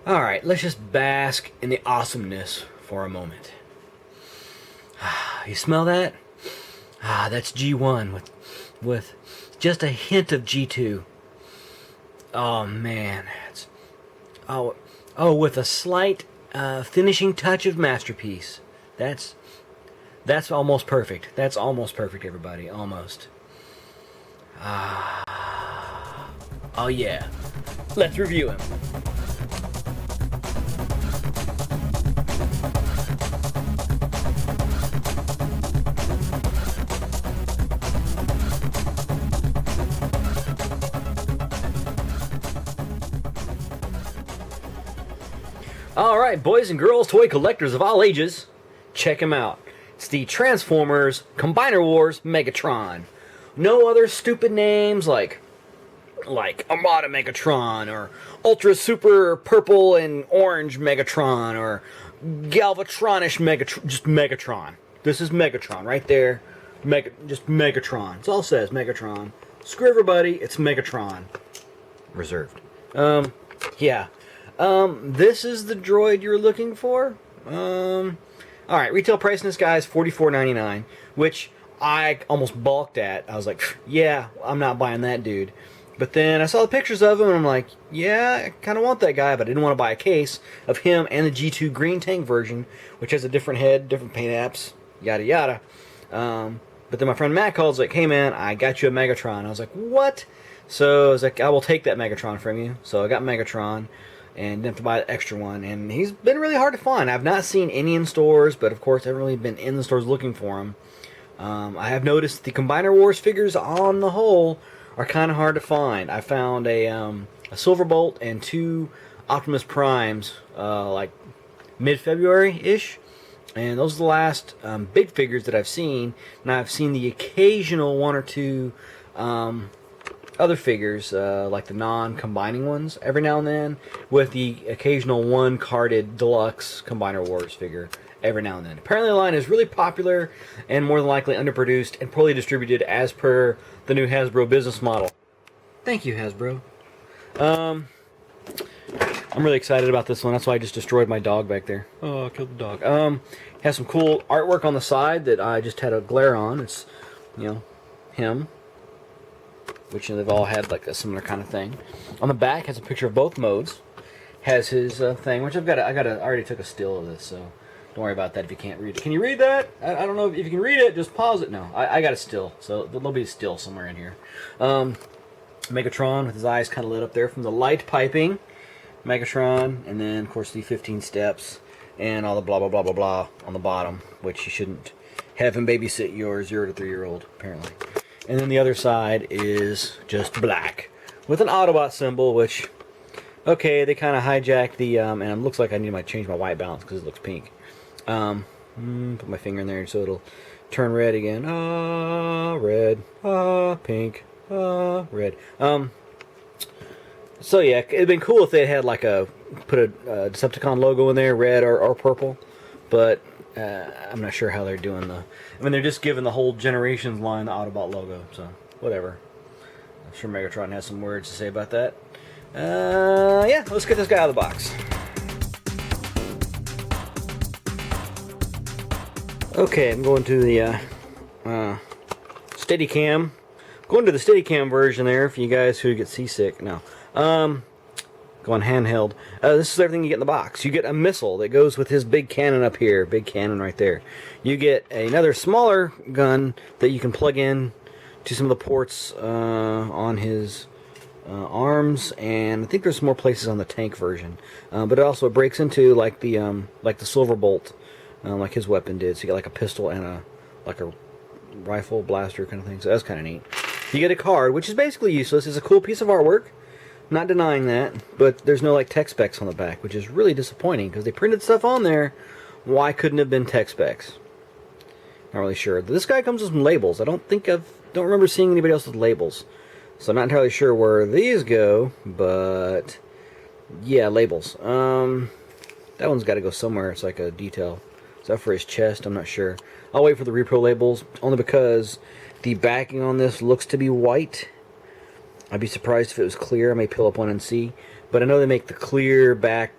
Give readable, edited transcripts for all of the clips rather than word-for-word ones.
Alright, let's just bask in the awesomeness for a moment. You smell that? That's G1 with just a hint of G2. Oh man, with a slight finishing touch of masterpiece. That's almost perfect. That's almost perfect, everybody. Almost. Oh yeah. Let's review him. Alright, boys and girls, toy collectors of all ages, check him out. It's the Transformers Combiner Wars Megatron. No other stupid names like Armada Megatron, or Ultra Super Purple and Orange Megatron, or Galvatronish Megatron. Just Megatron. This is Megatron right there. Just Megatron. It's all it says, Megatron. Screw everybody, it's Megatron. Reserved. Yeah. This is the droid you're looking for? Alright, retail price in this guy is $44.99, which I almost balked at. I was like, yeah, I'm not buying that dude. But then I saw the pictures of him, and I'm like, yeah, I kind of want that guy, but I didn't want to buy a case of him and the G2 Green Tank version, which has a different head, different paint apps, yada yada. But then my friend Matt calls, like, hey man, I got you a Megatron. I was like, what? So I was like, I will take that Megatron from you. So I got Megatron, and didn't have to buy an extra one. And he's been really hard to find. I've not seen any in stores, but of course I haven't really been in the stores looking for him. I have noticed the Combiner Wars figures on the whole are kind of hard to find. I found a Silverbolt and two Optimus Primes like mid-February-ish. And those are the last big figures that I've seen. And I've seen the occasional one or two other figures, like the non-combining ones, every now and then, with the occasional one-carded deluxe Combiner Wars figure every now and then. Apparently the line is really popular and more than likely underproduced and poorly distributed as per the new Hasbro business model. Thank you, Hasbro. I'm really excited about this one. That's why I just destroyed my dog back there. Oh, I killed the dog. Has some cool artwork on the side that I just had a glare on. It's, you know, him, which they've all had like a similar kind of thing. On the back has a picture of both modes. Has his thing, which I already took a still of this, so don't worry about that if you can't read it. Can you read that? I don't know if you can read it. Just pause it. No, I got a still, so there'll be a still somewhere in here. Megatron with his eyes kind of lit up there from the light piping. Megatron, and then of course the 15 steps and all the blah blah blah blah blah on the bottom, which you shouldn't have him babysit your 0 to 3-year-old apparently. And then the other side is just black with an Autobot symbol, which, okay, they kind of hijacked the and it looks like I need to change my white balance because it looks pink. Put my finger in there so it'll turn red again. Red. Pink. Red. So yeah, it'd been cool if they had like put a Decepticon logo in there, red or purple, but I'm not sure how they're doing I mean, they're just giving the whole Generations line the Autobot logo, so whatever. I'm sure Megatron has some words to say about that. Yeah, let's get this guy out of the box. Okay, I'm going to the Steadicam. Going to the Steadicam version there for you guys who get seasick. No. Going handheld. This is everything you get in the box. You get a missile that goes with his big cannon up here. Big cannon right there. You get another smaller gun that you can plug in to some of the ports on his arms, and I think there's more places on the tank version. But it also breaks into like the Silverbolt, like his weapon did. So you get like a pistol and a rifle blaster kind of thing. So that's kind of neat. You get a card, which is basically useless. It's a cool piece of artwork. Not denying that, but there's no like tech specs on the back, which is really disappointing because they printed stuff on there. Why couldn't it have been tech specs? Not really sure. This guy comes with some labels. I don't remember seeing anybody else with labels, so I'm not entirely sure where these go. But yeah, labels. That one's got to go somewhere. It's like a detail. Is that for his chest? I'm not sure. I'll wait for the repro labels only because the backing on this looks to be white. I'd be surprised if it was clear. I may peel up one and see. but I know they make the clear back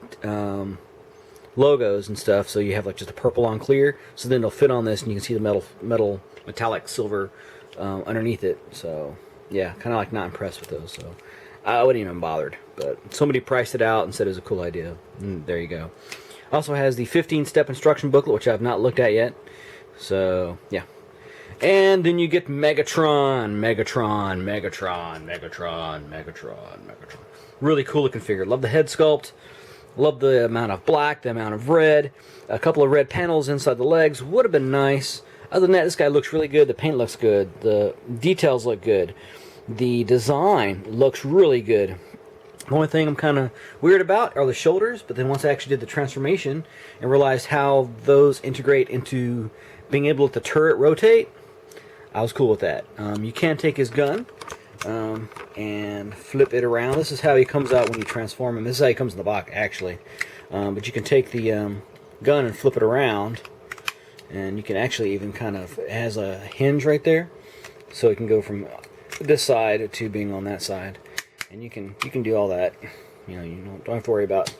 logos and stuff, so you have like just a purple on clear, so then it'll fit on this and you can see the metallic silver underneath it. So yeah, kind of like not impressed with those, so I wouldn't even bothered, but somebody priced it out and said it was a cool idea, and there you go. Also has the 15-step instruction booklet, which I've not looked at yet, so yeah. And then you get Megatron. Really cool looking figure. Love the head sculpt. Love the amount of black, the amount of red. A couple of red panels inside the legs. Would have been nice. Other than that, this guy looks really good. The paint looks good. The details look good. The design looks really good. The only thing I'm kind of weird about are the shoulders, but then once I actually did the transformation and realized how those integrate into being able to turret rotate, I was cool with that. You can take his gun and flip it around. This is how he comes out when you transform him. This is how he comes in the box, actually. But you can take the gun and flip it around, and you can actually even kind of, it has a hinge right there, so it can go from this side to being on that side, and you can do all that. You know, you don't have to worry about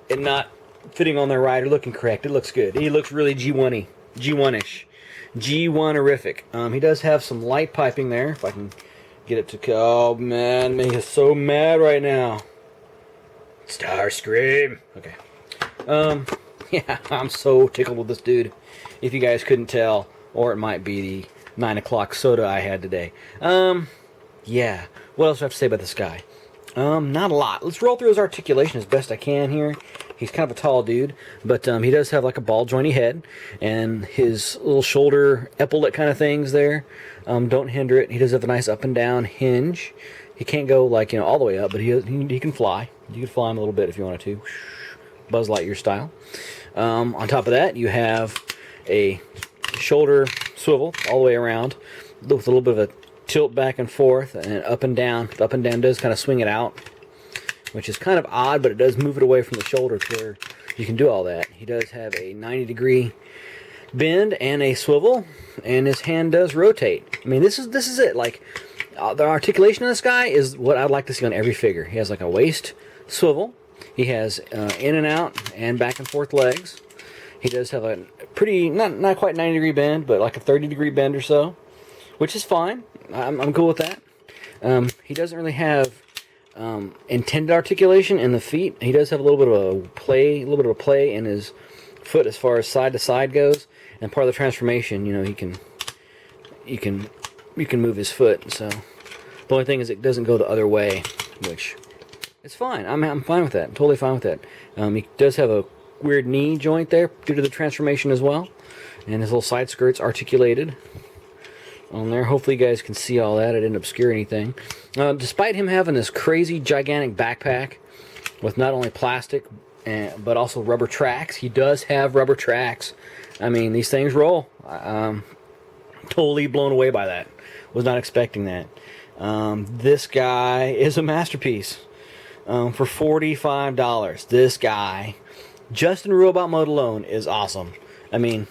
it not fitting on there right or looking correct. It looks good. He looks really G1-y, G1-ish. G1-erific. He does have some light piping there. If I can get it to... Oh, man. Me is so mad right now. Starscream. Okay. Yeah, I'm so tickled with this dude. If you guys couldn't tell. Or it might be the 9 o'clock soda I had today. Yeah. What else do I have to say about this guy? Not a lot. Let's roll through his articulation as best I can here. He's kind of a tall dude, but he does have like a ball jointy head, and his little shoulder epaulet kind of things there don't hinder it. He does have a nice up and down hinge. He can't go like, you know, all the way up, but he can fly. You can fly him a little bit if you wanted to, Buzz Lightyear style. On top of that, you have a shoulder swivel all the way around with a little bit of a tilt back and forth and up and down. The up and down does kind of swing it out, which is kind of odd, but it does move it away from the shoulder to where you can do all that. He does have a 90-degree bend and a swivel, and his hand does rotate. I mean, this is it. Like, the articulation of this guy is what I'd like to see on every figure. He has like a waist swivel. He has in and out and back and forth legs. He does have a pretty, not quite 90-degree bend, but like a 30-degree bend or so, which is fine. I'm cool with that. He doesn't really have intended articulation in the feet. He does have a little bit of a play in his foot as far as side to side goes, and part of the transformation, you know, you can move his foot. So the only thing is it doesn't go the other way, which it's fine. I'm fine with that. I'm totally fine with that. He does have a weird knee joint there due to the transformation as well, and his little side skirt's articulated on there. Hopefully you guys can see all that. I didn't obscure anything. Despite him having this crazy gigantic backpack with not only plastic but also rubber tracks, he does have rubber tracks. I mean, these things roll. Totally blown away by that. Was not expecting that. This guy is a masterpiece. For $45, this guy, just in robot mode alone, is awesome. I mean,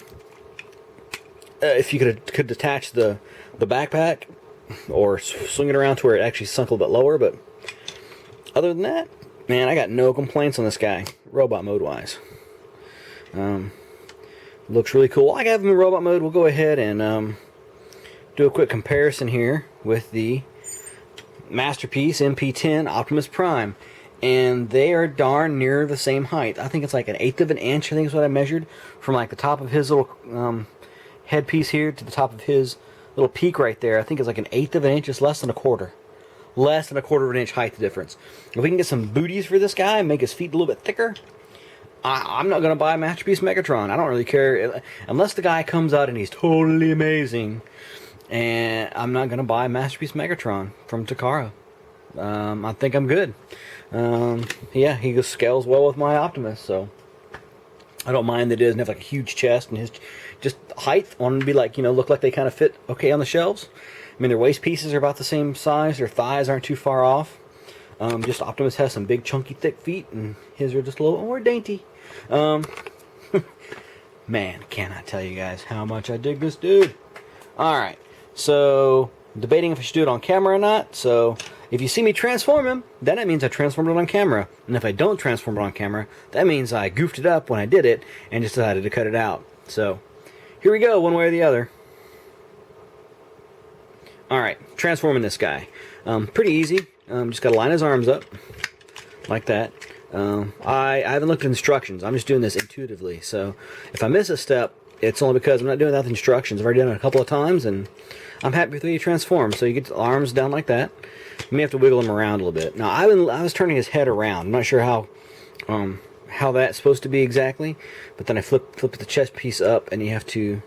if you could detach the backpack or swing it around to where it actually sunk a little bit lower, but other than that, man, I got no complaints on this guy, robot mode wise. Looks really cool. I have him in robot mode. We'll go ahead and do a quick comparison here with the Masterpiece MP10 Optimus Prime, and they are darn near the same height. I think it's like 1/8 of an inch, I think is what I measured, from like the top of his little headpiece here to the top of his little peak right there. I think it's like 1/8 of an inch. It's less than a quarter of an inch height difference. If we can get some booties for this guy and make his feet a little bit thicker, I'm not going to buy a Masterpiece Megatron. I don't really care unless the guy comes out and he's totally amazing, and I'm not going to buy a Masterpiece Megatron from Takara. I think I'm good. Yeah, he just scales well with my Optimus, so I don't mind that he doesn't have like a huge chest, and his just height. I want them to be like, you know, look like they kind of fit okay on the shelves. I mean, their waist pieces are about the same size. Their thighs aren't too far off. Just Optimus has some big, chunky, thick feet, and his are just a little more dainty. Man, can I tell you guys how much I dig this dude. Alright, so debating if I should do it on camera or not. So if you see me transform him, then that means I transformed it on camera. And if I don't transform it on camera, that means I goofed it up when I did it and just decided to cut it out. So here we go, one way or the other. Alright, transforming this guy. Pretty easy. Just got to line his arms up like that. I haven't looked at instructions. I'm just doing this intuitively. So if I miss a step, it's only because I'm not doing it without instructions. I've already done it a couple of times, and I'm happy with the way you transform. So you get the arms down like that. You may have to wiggle him around a little bit. Now I was turning his head around. I'm not sure how that's supposed to be exactly, but then I flip the chest piece up, and you have to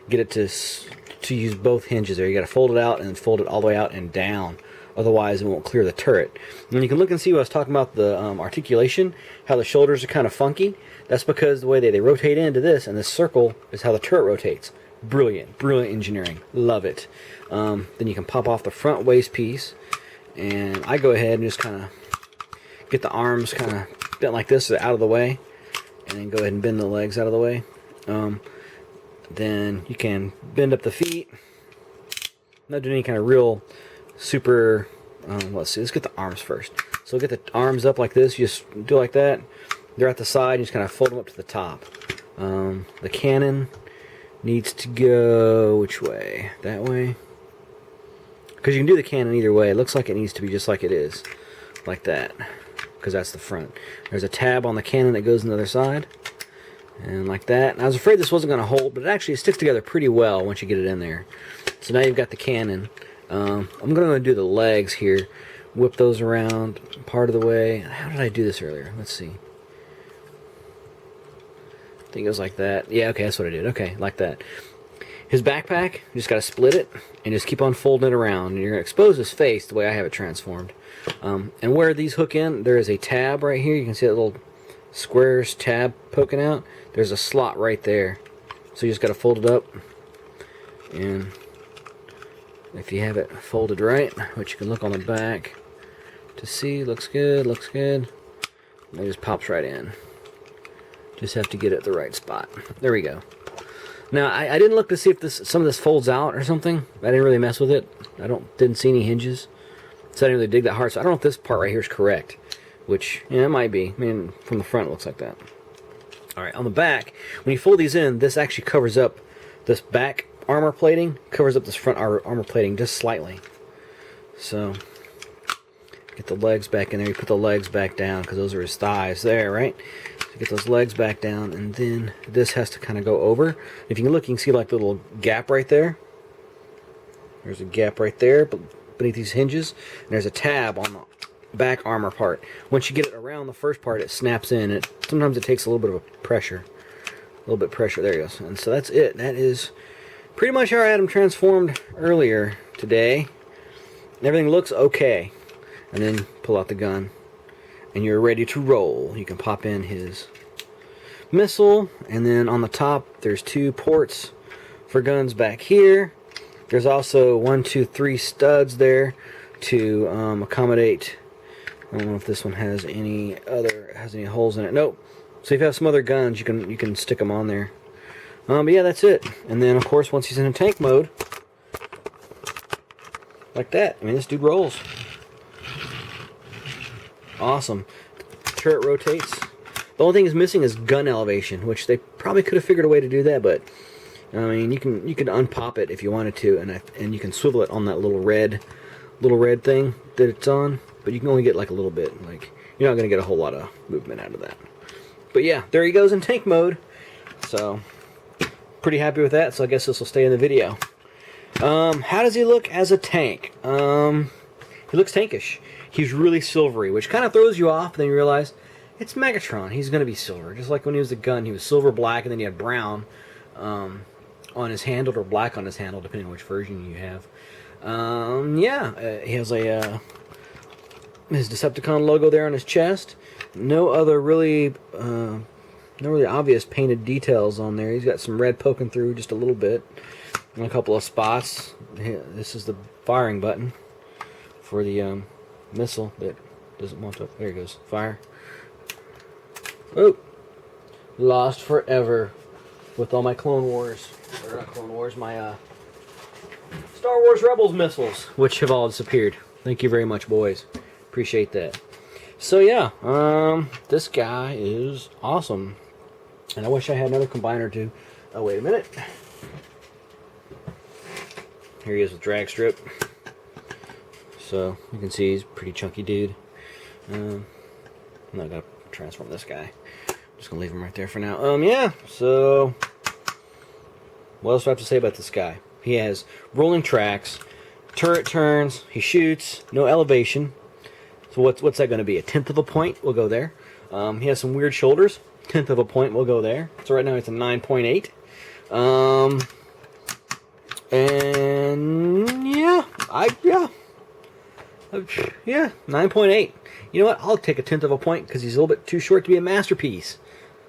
get it to use both hinges there. You got to fold it out and then fold it all the way out and down. Otherwise, it won't clear the turret. And you can look and see what I was talking about, the articulation, how the shoulders are kind of funky. That's because the way they rotate into this, and this circle is how the turret rotates. Brilliant, brilliant engineering. Love it. Then you can pop off the front waist piece, and I go ahead and just kind of get the arms kind of bent like this, so out of the way, and then go ahead and bend the legs out of the way. Then you can bend up the feet. Not doing any kind of real super. Let's see. Let's get the arms first. So get the arms up like this. You just do like that. They're at the side. You just kind of fold them up to the top. The cannon needs to go which way? That way. Because you can do the cannon either way. It looks like it needs to be just like it is, like that. Because that's the front. There's a tab on the cannon that goes on the other side. And like that. And I was afraid this wasn't going to hold, but it actually sticks together pretty well once you get it in there. So now you've got the cannon. I'm going to do the legs here. Whip those around part of the way. How did I do this earlier? Let's see. I think it was like that. Yeah, okay, that's what I did. Okay, like that. His backpack, you just got to split it and just keep on folding it around. And you're going to expose his face the way I have it transformed. And where these hook in, there is a tab right here. You can see that little squares tab poking out. There's a slot right there. So you just got to fold it up. And if you have it folded right, which you can look on the back to see, looks good, looks good. And it just pops right in. Just have to get it at the right spot. There we go. Now I didn't look to see if some of this folds out or something. I didn't really mess with it. Didn't see any hinges, so I didn't really dig that hard. So I don't know if this part right here is correct, which yeah, it might be. I mean, from the front it looks like that. All right, on the back, when you fold these in, this actually covers up this back armor plating, covers up this front armor plating just slightly. So get the legs back in there. You put the legs back down because those are his thighs there, right? So get those legs back down, and then this has to kind of go over. If you can look, you can see like the little gap right there. There's a gap right there beneath these hinges, and there's a tab on the back armor part. Once you get it around the first part, it snaps in. Sometimes it takes a little bit of a pressure. A little bit of pressure. There it goes. And so that's it. That is pretty much how I had him transformed earlier today. Everything looks okay. And then pull out the gun, and you're ready to roll. You can pop in his missile, and then on the top there's 2 ports for guns back here. There's also 1, 2, 3 studs there to accommodate. I don't know if this one has any holes in it. Nope. So if you have some other guns, you can stick them on there. But yeah, that's it. And then of course once he's in a tank mode, like that. I mean, this dude rolls. Awesome. Turret rotates. The only thing is missing is gun elevation, which they probably could have figured a way to do that, but I mean, you can unpop it if you wanted to, and you can swivel it on that little red thing that it's on, but you can only get like a little bit. Like, you're not going to get a whole lot of movement out of that. But yeah, there he goes in tank mode. So pretty happy with that. So I guess this will stay in the video. How does he look as a tank? He looks tankish. He's really silvery, which kind of throws you off. Then you realize it's Megatron. He's going to be silver. Just like when he was a gun, he was silver black, and then he had brown on his handle, or black on his handle, depending on which version you have. He has his Decepticon logo there on his chest. No other really obvious painted details on there. He's got some red poking through just a little bit in a couple of spots. This is the firing button for the missile that doesn't want to. There he goes. Fire. Oh, lost forever with all my Clone Wars. Or not Clone Wars, my Star Wars Rebels missiles, which have all disappeared. Thank you very much, boys. Appreciate that. So yeah, this guy is awesome. And I wish I had another combiner too. Oh, wait a minute. Here he is with drag strip. So you can see he's a pretty chunky dude. I'm not gonna transform this guy. I'm just gonna leave him right there for now. Yeah, so what else do I have to say about this guy? He has rolling tracks, turret turns, he shoots, no elevation. So what's that gonna be? A tenth of a point? We'll go there. He has some weird shoulders. Tenth of a point, we'll go there. So right now it's a 9.8. And yeah, 9.8. You know what? I'll take a tenth of a point because he's a little bit too short to be a masterpiece.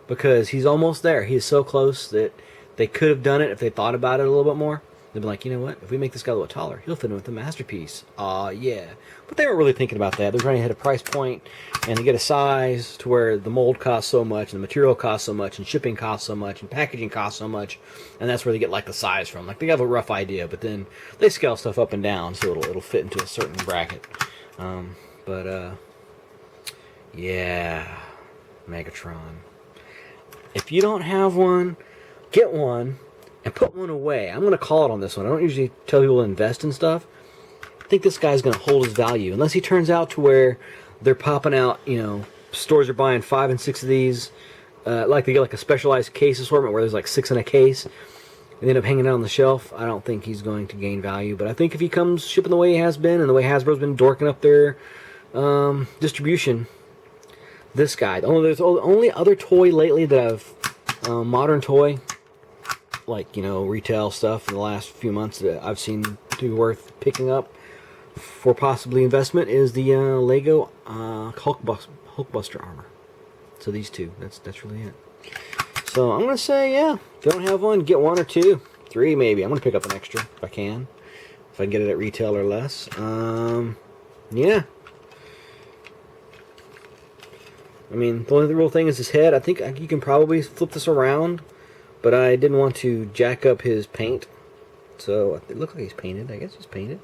Because he's almost there. He is so close that they could have done it if they thought about it a little bit more. They'd be like, you know what? If we make this guy a little taller, he'll fit in with the masterpiece. Yeah. But they weren't really thinking about that. They're trying to hit a price point and to get a size to where the mold costs so much, and the material costs so much, and shipping costs so much, and packaging costs so much, and that's where they get like the size from. Like they have a rough idea, but then they scale stuff up and down so it'll fit into a certain bracket. Yeah, Megatron. If you don't have one, get one. And put one away. I'm going to call it on this one. I don't usually tell people to invest in stuff. I think this guy's going to hold his value. Unless he turns out to where they're popping out, stores are buying 5 and 6 of these. Like they get like a specialized case assortment where there's like 6 in a case. And they end up hanging out on the shelf. I don't think he's going to gain value. But I think if he comes shipping the way he has been and the way Hasbro's been dorking up their distribution, this guy. There's the only other toy lately that I've, modern toy, like retail stuff in the last few months that I've seen to be worth picking up for possibly investment is the Lego Hulkbuster armor. So these two, that's really it. So I'm gonna say, yeah, if you don't have one, get 1 or 2, 3 maybe. I'm gonna pick up an extra if I can get it at retail or less. Yeah. I mean, the only real thing is his head. I think you can probably flip this around. But I didn't want to jack up his paint. So it looks like he's painted. I guess he's painted.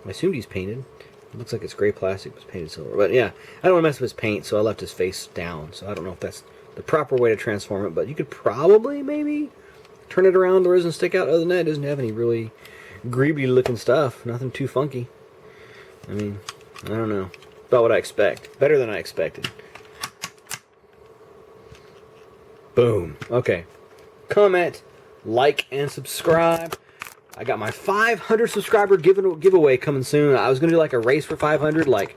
I assumed he's painted. It looks like it's gray plastic, but it's painted silver. But yeah, I don't want to mess with his paint, so I left his face down. So I don't know if that's the proper way to transform it. But you could probably maybe turn it around where it doesn't stick out. Other than that, it doesn't have any really greeby looking stuff. Nothing too funky. I mean, I don't know. About what I expect. Better than I expected. Boom. Okay. Comment, like, and subscribe. I got my 500 subscriber giveaway coming soon. I was gonna do like a race for 500, like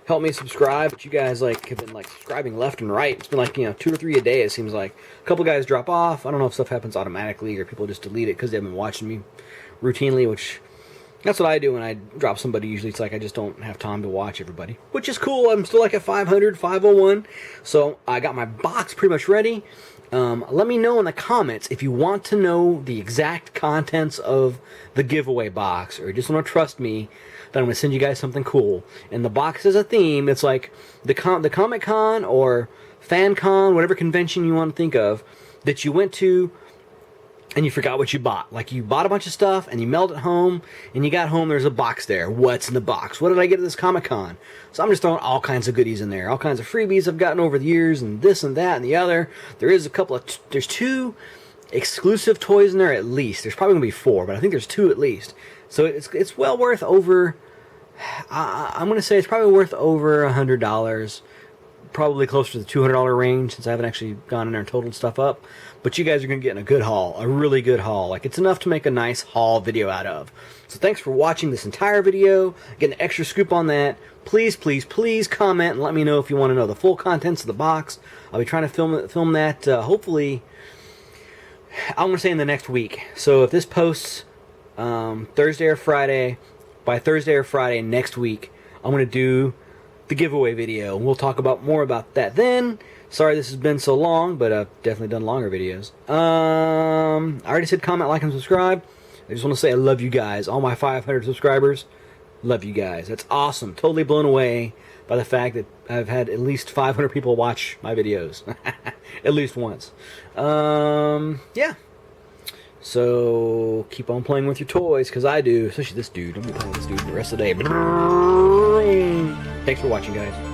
help me subscribe, but you guys like have been like subscribing left and right. It's been like 2 or 3 a day. It seems like a couple guys drop off. I don't know if stuff happens automatically or people just delete it because they've been watching me routinely, which that's what I do when I drop somebody. Usually it's like I just don't have time to watch everybody, which is cool. I'm still like at 500, 501. So I got my box pretty much ready. Let me know in the comments if you want to know the exact contents of the giveaway box, or you just want to trust me that I'm going to send you guys something cool. And the box has a theme. It's like the Comic-Con or Fan-Con, whatever convention you want to think of, that you went to and you forgot what you bought. Like you bought a bunch of stuff and you mailed it home, and you got home, there's a box there. What's in the box? What did I get at this Comic-Con? So I'm just throwing all kinds of goodies in there. All kinds of freebies I've gotten over the years, and this and that and the other. There's 2 exclusive toys in there at least. There's probably going to be 4, but I think there's 2 at least. So it's well worth over, I'm going to say it's probably worth over $100. Probably closer to the $200 range, since I haven't actually gone in there and totaled stuff up. But you guys are going to get a good haul, a really good haul. Like, it's enough to make a nice haul video out of. So thanks for watching this entire video. Get an extra scoop on that. Please, please, please comment and let me know if you want to know the full contents of the box. I'll be trying to film that, hopefully, I'm going to say in the next week. So if this posts Thursday or Friday, by Thursday or Friday next week, I'm going to do the giveaway video. We'll talk more about that then. Sorry this has been so long, but I've definitely done longer videos. I already said comment, like, and subscribe. I just want to say I love you guys. All my 500 subscribers, love you guys. That's awesome. Totally blown away by the fact that I've had at least 500 people watch my videos. At least once. Yeah. So keep on playing with your toys, because I do, especially this dude. I'm gonna be playing with this dude the rest of the day. Thanks for watching, guys.